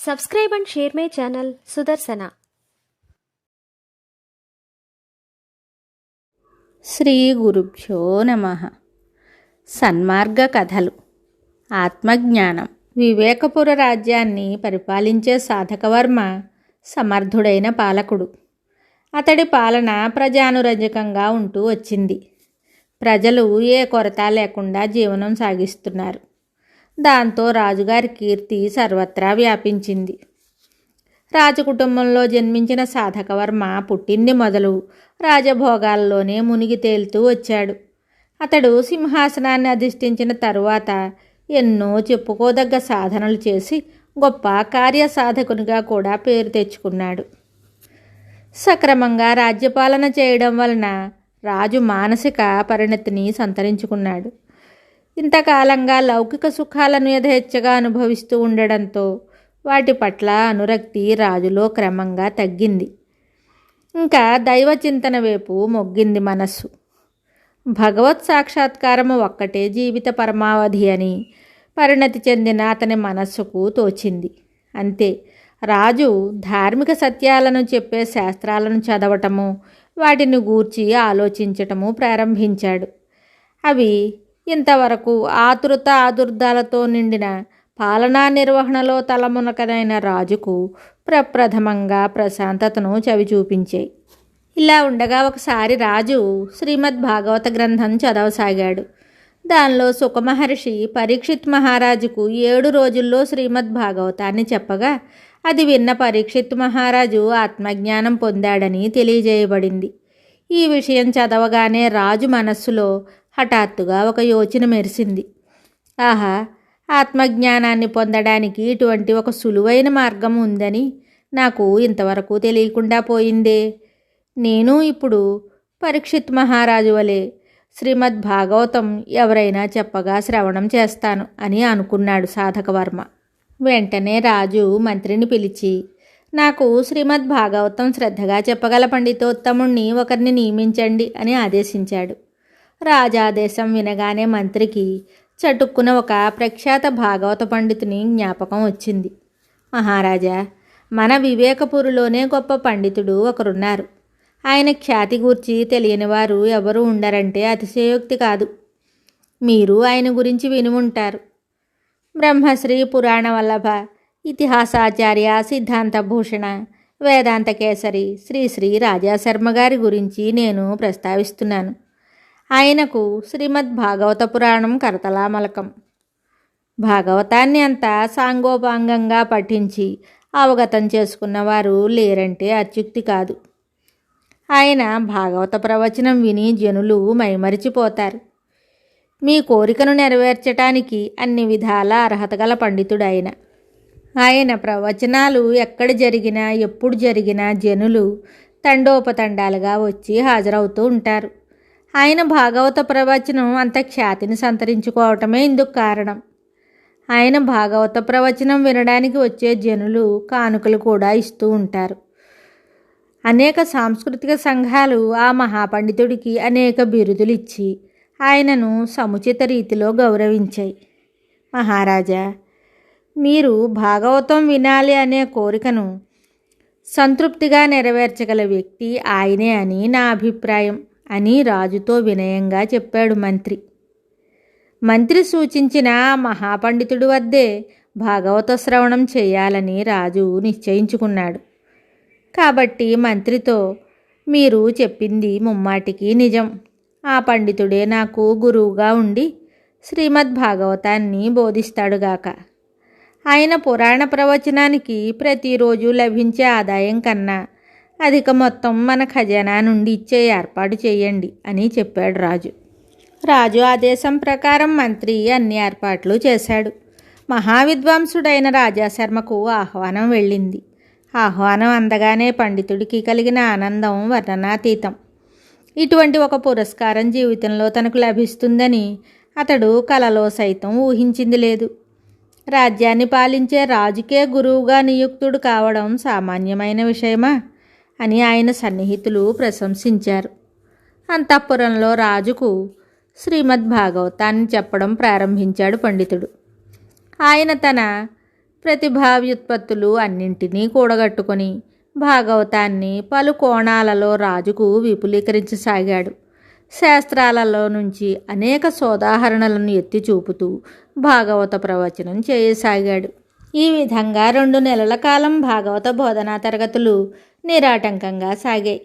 Subscribe and share my channel Sudarsana. Shri గురుభ్యో నమః. సన్మార్గ కథలు. ఆత్మజ్ఞానం. వివేకపుర రాజ్యాన్ని పరిపాలించే సాధకవర్మ సమర్థుడైన పాలకుడు. అతడి పాలన ప్రజానురంజకంగా ఉంటూ వచ్చింది. ప్రజలు ఏ కొరత లేకుండా జీవనం సాగిస్తున్నారు. దాంతో రాజుగారి కీర్తి సర్వత్రా వ్యాపించింది. రాజకుటుంబంలో జన్మించిన సాధకవర్మ పుట్టింది మొదలు రాజభోగాల్లోనే మునిగి తేలుతూ వచ్చాడు. అతడు సింహాసనాన్ని అధిష్ఠించిన తరువాత ఎన్నో చెప్పుకోదగ్గ సాధనలు చేసి గొప్ప కార్యసాధకునిగా కూడా పేరు తెచ్చుకున్నాడు. సక్రమంగా రాజ్యపాలన చేయడం వలన రాజు మానసిక పరిణతిని సంతరించుకున్నాడు. ఇంతకాలంగా లౌకిక సుఖాలను యథేచ్ఛగా అనుభవిస్తూ ఉండడంతో వాటి పట్ల అనురక్తి రాజులో క్రమంగా తగ్గింది. ఇంకా దైవ చింతన వైపు మొగ్గింది మనస్సు. భగవత్ సాక్షాత్కారము ఒక్కటే జీవిత పరమావధి అని పరిణతి చెందిన అతని మనస్సుకు తోచింది. అంతే, రాజు ధార్మిక సత్యాలను చెప్పే శాస్త్రాలను చదవటము, వాటిని గూర్చి ఆలోచించటము ప్రారంభించాడు. అవి ఇంతవరకు ఆదుర్దాలతో నిండిన పాలనా నిర్వహణలో తలమునకనైన రాజుకు ప్రప్రథమంగా ప్రశాంతతను చవిచూపించాయి. ఇలా ఉండగా ఒకసారి రాజు శ్రీమద్ భాగవత గ్రంథం చదవసాగాడు. దానిలో సుఖమహర్షి పరీక్షిత్ మహారాజుకు 7 రోజుల్లో శ్రీమద్ భాగవతాన్ని చెప్పగా అది విన్న పరీక్షిత్ మహారాజు ఆత్మజ్ఞానం పొందాడని తెలియజేయబడింది. ఈ విషయం చదవగానే రాజు మనస్సులో హఠాత్తుగా ఒక యోచన మెరిసింది. ఆహా, ఆత్మజ్ఞానాన్ని పొందడానికి ఇటువంటి ఒక సులువైన మార్గం ఉందని నాకు ఇంతవరకు తెలియకుండా పోయిందే. నేను ఇప్పుడు పరీక్షిత్ మహారాజు వలె శ్రీమద్ భాగవతం ఎవరైనా చెప్పగా శ్రవణం చేస్తాను అని అనుకున్నాడు సాధకవర్మ. వెంటనే రాజు మంత్రిని పిలిచి, నాకు శ్రీమద్ భాగవతం శ్రద్ధగా చెప్పగల పండితోత్తముణ్ణి ఒకరిని నియమించండి అని ఆదేశించాడు. రాజాదేశం వినగానే మంత్రికి చటుక్కున ఒక ప్రఖ్యాత భాగవత పండితుని జ్ఞాపకం వచ్చింది. మహారాజా, మన వివేకపురిలోనే గొప్ప పండితుడు ఒకరున్నారు. ఆయన ఖ్యాతి గూర్చి తెలియని వారు ఎవరు ఉండరంటే అతిశయోక్తి కాదు. మీరు ఆయన గురించి విని ఉంటారు. బ్రహ్మశ్రీ పురాణ వల్లభ, ఇతిహాసాచార్య, సిద్ధాంత భూషణ, వేదాంత కేసరి శ్రీ శ్రీ రాజాశర్మ గారి గురించి నేను ప్రస్తావిస్తున్నాను. ఆయనకు శ్రీమద్ భాగవత పురాణం కరతలామలకం. భాగవతాన్ని అంతా సాంగోపాంగంగా పఠించి అవగతం చేసుకున్నవారు లేరంటే అత్యుక్తి కాదు. ఆయన భాగవత ప్రవచనం విని జనులు మైమరిచిపోతారు. మీ కోరికను నెరవేర్చటానికి అన్ని విధాల అర్హత గల పండితుడు ఆయన. ఆయన ప్రవచనాలు ఎక్కడ జరిగినా ఎప్పుడు జరిగినా జనులు తండోపతండాలుగా వచ్చి హాజరవుతూ ఉంటారు. ఆయన భాగవత ప్రవచనం అంత ఖ్యాతిని సంతరించుకోవటమే ఇందుకు కారణం. ఆయన భాగవత ప్రవచనం వినడానికి వచ్చే జనులు కానుకలు కూడా ఇస్తూ ఉంటారు. అనేక సాంస్కృతిక సంఘాలు ఆ మహాపండితుడికి అనేక బిరుదులు ఇచ్చి ఆయనను సముచిత రీతిలో గౌరవించాయి. మహారాజా, మీరు భాగవతం వినాలి అనే కోరికను సంతృప్తిగా నెరవేర్చగల వ్యక్తి ఆయనే అని నా అభిప్రాయం అని రాజుతో వినయంగా చెప్పాడు మంత్రి. మంత్రి సూచించిన మహాపండితుడి వద్దే భాగవత శ్రవణం చేయాలని రాజు నిశ్చయించుకున్నాడు. కాబట్టి మంత్రితో, మీరు చెప్పింది ముమ్మాటికి నిజం. ఆ పండితుడే నాకు గురువుగా ఉండి శ్రీమద్ భాగవతాన్ని బోధిస్తాడుగాక. ఆయన పురాణ ప్రవచనానికి ప్రతిరోజు లభించే ఆదాయం కన్నా అధిక మొత్తం మన ఖజానా నుండి ఇచ్చే ఏర్పాటు చేయండి అని చెప్పాడు రాజు. రాజు ఆదేశం ప్రకారం మంత్రి అన్ని ఏర్పాట్లు చేశాడు. మహావిద్వాంసుడైన రాజాశర్మకు ఆహ్వానం వెళ్ళింది. ఆహ్వానం అందగానే పండితుడికి కలిగిన ఆనందం వర్ణనాతీతం. ఇటువంటి ఒక పురస్కారం జీవితంలో తనకు లభిస్తుందని అతడు కలలో సైతం ఊహించింది లేదు. రాజ్యాన్ని పాలించే రాజుకే గురువుగా నియుక్తుడు కావడం సామాన్యమైన విషయమా అని ఆయన సన్నిహితులు ప్రశంసించారు. అంతఃపురంలో రాజుకు శ్రీమద్ భాగవతాన్ని చెప్పడం ప్రారంభించాడు పండితుడు. ఆయన తన ప్రతిభా వ్యుత్పత్తులు అన్నింటినీ కూడగట్టుకొని భాగవతాన్ని పలు కోణాలలో రాజుకు విపులీకరించసాగాడు. శాస్త్రాలలో నుంచి అనేక సోదాహరణలను ఎత్తి చూపుతూ భాగవత ప్రవచనం చేయసాగాడు. ఈ విధంగా 2 నెలల కాలం భాగవత బోధనా తరగతులు నిరాటంకంగా సాగాయి.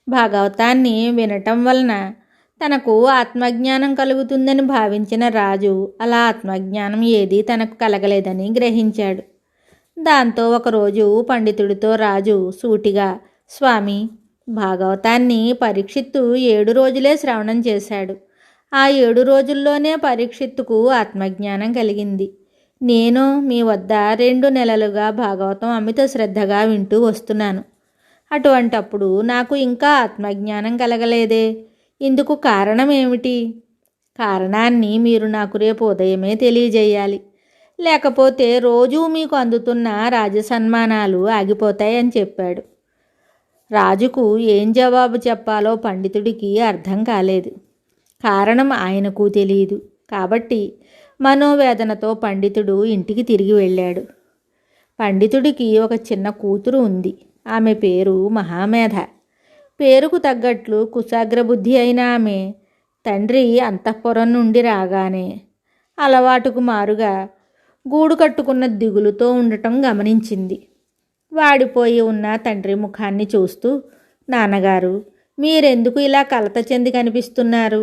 భాగవతాన్ని వినటం వలన తనకు ఆత్మజ్ఞానం కలుగుతుందని భావించిన రాజు అలా ఆత్మజ్ఞానం ఏదీ తనకు కలగలేదని గ్రహించాడు. దాంతో ఒకరోజు పండితుడితో రాజు సూటిగా, స్వామి, భాగవతాన్ని పరీక్షిత్తు 7 రోజులే శ్రవణం చేశాడు. ఆ 7 రోజుల్లోనే పరీక్షిత్తుకు ఆత్మజ్ఞానం కలిగింది. నేను మీ వద్ద 2 నెలలుగా భాగవతం అమిత శ్రద్ధగా వింటూ వస్తున్నాను. అటువంటప్పుడు నాకు ఇంకా ఆత్మజ్ఞానం కలగలేదే, ఇందుకు కారణం ఏమిటి? కారణాన్ని మీరు నాకు రేపు ఉదయమే తెలియజేయాలి. లేకపోతే రోజూ మీకు అందుతున్న రాజసన్మానాలు ఆగిపోతాయని చెప్పాడు. రాజుకు ఏం జవాబు చెప్పాలో పండితుడికి అర్థం కాలేదు. కారణం ఆయనకు తెలియదు. కాబట్టి మనోవేదనతో పండితుడు ఇంటికి తిరిగి వెళ్ళాడు. పండితుడికి ఒక చిన్న కూతురు ఉంది. ఆమె పేరు మహామేధ. పేరుకు తగ్గట్లు కుశాగ్రబుద్ధి అయిన ఆమె తండ్రి అంతఃపురం నుండి రాగానే అలవాటుకు మారుగా గూడు కట్టుకున్న దిగులుతో ఉండటం గమనించింది. వాడిపోయి ఉన్న తండ్రి ముఖాన్ని చూస్తూ, నాన్నగారు, మీరెందుకు ఇలా కలత చెంది కనిపిస్తున్నారు?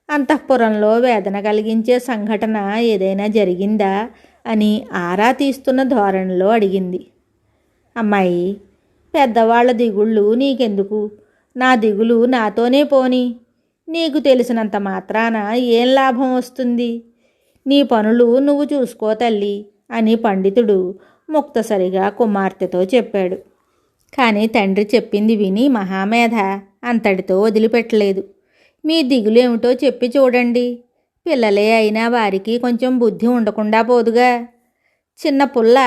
అంతఃపురంలో వేదన కలిగించే సంఘటన ఏదైనా జరిగిందా అని ఆరా తీస్తున్న ధోరణిలో అడిగింది. అమ్మాయి, పెద్దవాళ్ల దిగుళ్ళు నీకెందుకు? నా దిగులు నాతోనే పోని. నీకు తెలిసినంత మాత్రాన ఏం లాభం వస్తుంది? నీ పనులు నువ్వు చూసుకో తల్లి అని పండితుడు ముక్తసరిగా కుమార్తెతో చెప్పాడు. కానీ తండ్రి చెప్పింది విని మహామేధ అంతటితో వదిలిపెట్టలేదు. మీ దిగులేమిటో చెప్పి చూడండి. పిల్లలే అయినా వారికి కొంచెం బుద్ధి ఉండకుండా పోదుగా. చిన్న పుల్ల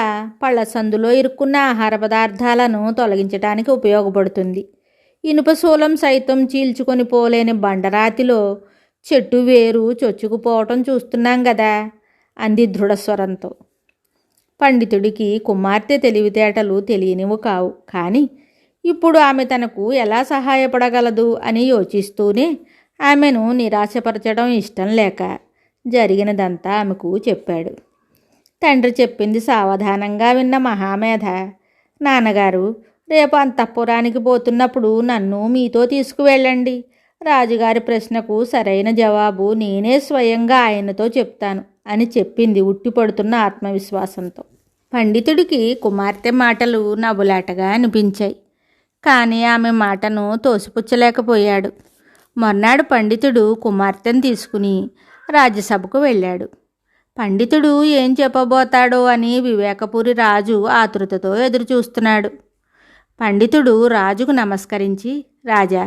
పళ్ళ సందులో ఇరుక్కున్న ఆహార పదార్థాలను తొలగించడానికి ఉపయోగపడుతుంది. ఇనుప శూలం సైతం చీల్చుకొని పోలేని బండరాతిలో చెట్టు వేరు చొచ్చుకుపోవటం చూస్తున్నాం కదా అంది దృఢస్వరంతో. పండితుడికి కుమార్తె తెలివితేటలు తెలియనివి కావు. కానీ ఇప్పుడు ఆమె తనకు ఎలా సహాయపడగలదు అని యోచిస్తూనే ఆమెను నిరాశపరచడం ఇష్టం లేక జరిగినదంతా ఆమెకు చెప్పాడు. తండ్రి చెప్పింది సావధానంగా విన్న మహామేధ, నాన్నగారు, రేపు అంతఃపురానికి పోతున్నప్పుడు నన్ను మీతో తీసుకువెళ్ళండి. రాజుగారి ప్రశ్నకు సరైన జవాబు నేనే స్వయంగా ఆయనతో చెప్తాను అని చెప్పింది ఉట్టిపడుతున్న ఆత్మవిశ్వాసంతో. పండితుడికి కుమార్తె మాటలు నవ్వులాటగా అనిపించాయి. కానీ ఆమె మాటను తోసిపుచ్చలేకపోయాడు. మర్నాడు పండితుడు కుమార్తెను తీసుకుని రాజ్యసభకు వెళ్ళాడు. పండితుడు ఏం చెప్పబోతాడో అని వివేకపురి రాజు ఆతృతతో ఎదురుచూస్తున్నాడు. పండితుడు రాజుకు నమస్కరించి, రాజా,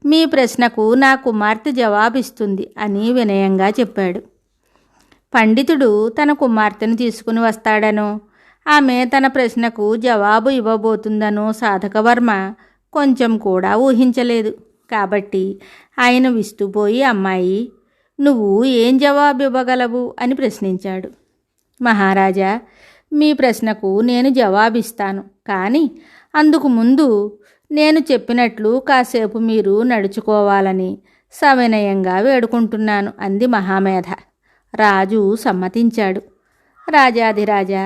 మీ ప్రశ్నకు నా కుమార్తె జవాబిస్తుంది అని వినయంగా చెప్పాడు. పండితుడు తన కుమార్తెను తీసుకుని వస్తాడనో ఆమె తన ప్రశ్నకు జవాబు ఇవ్వబోతుందనో సాధకవర్మ కొంచెం కూడా ఊహించలేదు. కాబట్టి ఆయన విస్తుపోయి, అమ్మాయి, నువ్వు ఏం జవాబు ఇవ్వగలవు అని ప్రశ్నించాడు. మహారాజా, మీ ప్రశ్నకు నేను జవాబిస్తాను. కానీ అందుకు ముందు నేను చెప్పినట్లు కాసేపు మీరు నడుచుకోవాలని సవినయంగా వేడుకుంటున్నాను అంది మహామేధ. రాజు సమ్మతించాడు. రాజాధిరాజా,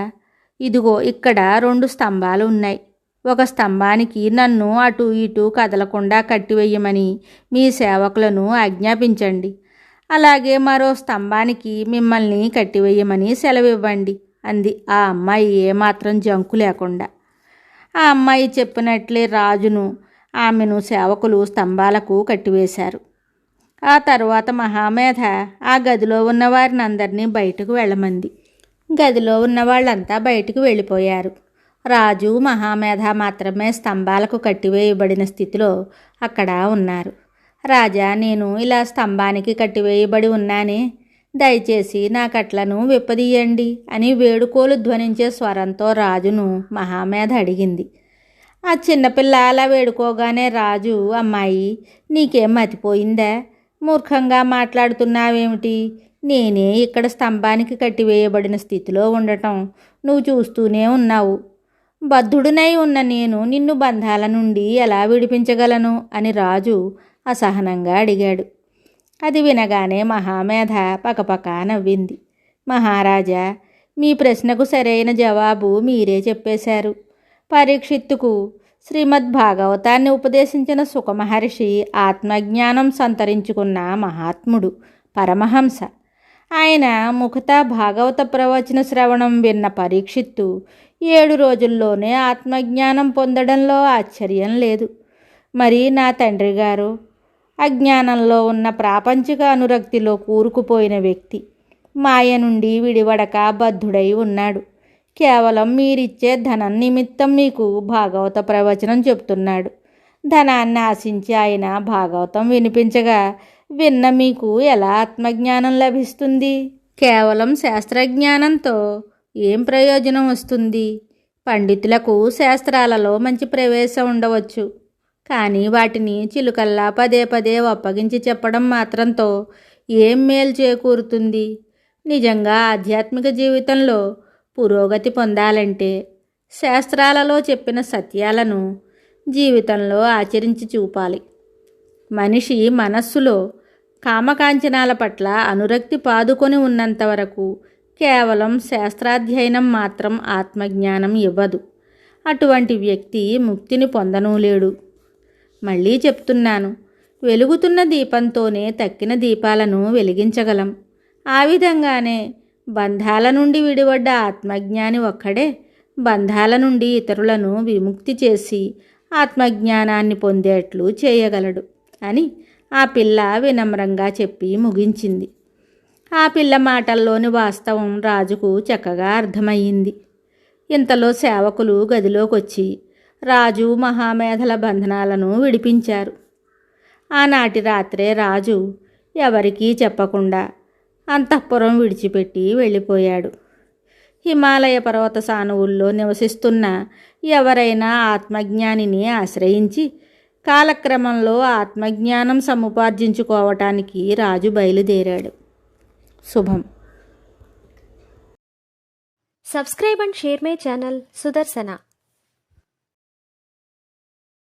ఇదిగో ఇక్కడ 2 స్తంభాలు ఉన్నాయి. ఒక స్తంభానికి నన్ను అటు ఇటు కదలకుండా కట్టివేయమని మీ సేవకులను ఆజ్ఞాపించండి. అలాగే మరో స్తంభానికి మిమ్మల్ని కట్టివేయమని సెలవివ్వండి అంది ఆ అమ్మాయి ఏమాత్రం జంకు లేకుండా. ఆ అమ్మాయి చెప్పినట్లే రాజును ఆమెను సేవకులు స్తంభాలకు కట్టివేశారు. ఆ తరువాత మహామేధ ఆ గదిలో ఉన్న వారిని అందరినీ బయటకు వెళ్ళమంది. గదిలో ఉన్న వాళ్ళంతా బయటకు వెళ్ళిపోయారు. రాజు మహామేధ మాత్రమే స్తంభాలకు కట్టివేయబడిన స్థితిలో అక్కడ ఉన్నారు. రాజా, నేను ఇలా స్తంభానికి కట్టివేయబడి ఉన్నానే, దయచేసి నా కట్లను విప్పదీయండి అని వేడుకోలు ధ్వనించే స్వరంతో రాజును మహామేధ అడిగింది. ఆ చిన్నపిల్ల అలా వేడుకోగానే రాజు, అమ్మాయి, నీకేం మతిపోయిందా? మూర్ఖంగా మాట్లాడుతున్నావేమిటి? నేనే ఇక్కడ స్తంభానికి కట్టివేయబడిన స్థితిలో ఉండటం నువ్వు చూస్తూనే ఉన్నావు. బద్ధుడునై ఉన్న నేను నిన్ను బంధాల నుండి ఎలా విడిపించగలను అని రాజు అసహనంగా అడిగాడు. అది వినగానే మహామేధ పకపక నవ్వింది. మహారాజా, మీ ప్రశ్నకు సరైన జవాబు మీరే చెప్పేశారు. పరీక్షిత్తుకు శ్రీమద్ భాగవతాన్ని ఉపదేశించిన సుఖమహర్షి ఆత్మజ్ఞానం సంతరించుకున్న మహాత్ముడు, పరమహంస. ఆయన ముఖత భాగవత ప్రవచన శ్రవణం విన్న పరీక్షిత్తు 7 రోజుల్లోనే ఆత్మజ్ఞానం పొందడంలో ఆశ్చర్యం లేదు. మరి నా తండ్రి గారు అజ్ఞానంలో ఉన్న ప్రాపంచిక అనురక్తిలో కూరుకుపోయిన వ్యక్తి, మాయ నుండి విడివడక బద్ధుడై ఉన్నాడు. కేవలం మీరిచ్చే ధనం నిమిత్తం మీకు భాగవత ప్రవచనం చెప్తున్నాడు. ధనాన్ని ఆశించి ఆయన భాగవతం వినిపించగా విన్న మీకు ఎలా ఆత్మజ్ఞానం లభిస్తుంది? కేవలం శాస్త్రజ్ఞానంతో ఏం ప్రయోజనం వస్తుంది? పండితులకు శాస్త్రాలలో మంచి ప్రవేశం ఉండవచ్చు, కానీ వాటిని చిలుకల్లా పదే పదే అప్పగించి చెప్పడం మాత్రంతో ఏం మేలు చేకూరుతుంది? నిజంగా ఆధ్యాత్మిక జీవితంలో పురోగతి పొందాలంటే శాస్త్రాలలో చెప్పిన సత్యాలను జీవితంలో ఆచరించి చూపాలి. మనిషి మనస్సులో కామకాంచనాల పట్ల అనురక్తి పాదుకొని ఉన్నంత వరకు కేవలం శాస్త్రాధ్యయనం మాత్రం ఆత్మజ్ఞానం ఇవ్వదు. అటువంటి వ్యక్తి ముక్తిని పొందనూ లేడు. మళ్ళీ చెప్తున్నాను, వెలుగుతున్న దీపంతోనే తక్కిన దీపాలను వెలిగించగలం. ఆ విధంగానే బంధాల నుండి విడిపడ్డ ఆత్మజ్ఞాని ఒక్కడే బంధాల నుండి ఇతరులను విముక్తి చేసి ఆత్మజ్ఞానాన్ని పొందేట్లు చేయగలడు అని ఆ పిల్ల వినమ్రంగా చెప్పి ముగించింది. ఆ పిల్ల మాటల్లోని వాస్తవం రాజుకు చక్కగా అర్థమయ్యింది. ఇంతలో సేవకులు గదిలోకొచ్చి రాజు మహామేధల బంధనాలను విడిపించారు. ఆనాటి రాత్రే రాజు ఎవరికీ చెప్పకుండా అంతఃపురం విడిచిపెట్టి వెళ్ళిపోయాడు. హిమాలయ పర్వత సానువుల్లో నివసిస్తున్న ఎవరైనా ఆత్మజ్ఞానిని ఆశ్రయించి కాలక్రమంలో ఆత్మజ్ఞానం సముపార్జించుకోవటానికి రాజు బయలుదేరాడు. శుభం. Subscribe and share my channel Sudarsana.